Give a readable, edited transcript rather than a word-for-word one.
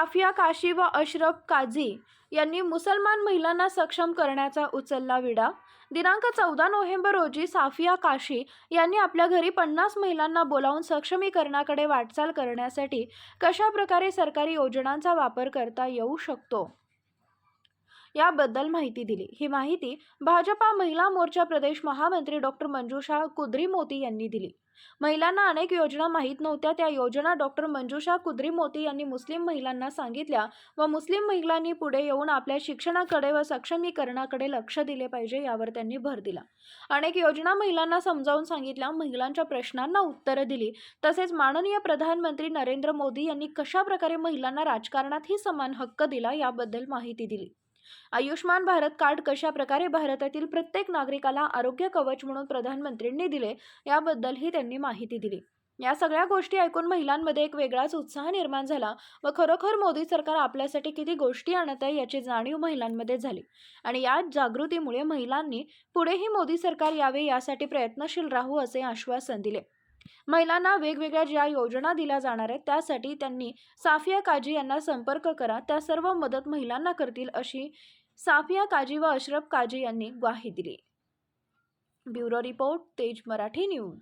साफिया काशी व अशरफ काझी यांनी मुसलमान महिलांना सक्षम करण्याचा उचलला विडा। दिनांक 14 नोव्हेंबर रोजी साफिया काशी यांनी आपल्या घरी 50 महिलांना बोलावून सक्षमीकरणाकडे वाटचाल करण्यासाठी कशा प्रकारे सरकारी योजनांचा वापर करता येऊ शकतो याबद्दल माहिती दिली। ही माहिती भाजपा महिला मोर्चा प्रदेश महामंत्री डॉक्टर मंजुषा कुद्रीमोती यांनी दिली। महिलांना अनेक योजना माहीत नव्हत्या, त्या योजना डॉक्टर मंजुषा कुद्रीमोती यांनी मुस्लिम महिलांना सांगितल्या व मुस्लिम महिलांनी पुढे येऊन आपल्या शिक्षणाकडे व सक्षमीकरणाकडे लक्ष दिले पाहिजे यावर त्यांनी भर दिला। अनेक योजना महिलांना समजावून सांगितल्या, महिलांच्या प्रश्नांना उत्तरे दिली। तसेच माननीय प्रधानमंत्री नरेंद्र मोदी यांनी कशा प्रकारे महिलांना राजकारणातही समान हक्क दिला याबद्दल माहिती दिली। आयुष्मान भारत कार्ड कशा प्रकारे भारतातील प्रत्येक नागरिकाला आरोग्य कवच म्हणून प्रधानमंत्र्यांनी दिले याबद्दलही त्यांनी माहिती दिली। या सगळ्या गोष्टी ऐकून महिलांमध्ये एक वेगळाच उत्साह निर्माण झाला व खरोखर मोदी सरकार आपल्यासाठी किती गोष्टी आणत आहे याची जाणीव महिलांमध्ये झाली आणि या जागृतीमुळे महिलांनी पुढेही मोदी सरकार यावे यासाठी प्रयत्नशील राहू असे आश्वासन दिले। महिलांना वेगवेगळ्या ज्या योजना दिल्या जाणार आहेत त्यासाठी त्यांनी साफिया काझी यांना संपर्क करा, त्या सर्व मदत महिलांना करतील अशी साफिया काझी व अशरफ काझी यांनी ग्वाही दिली। ब्युरो रिपोर्ट, तेज मराठी न्यूज।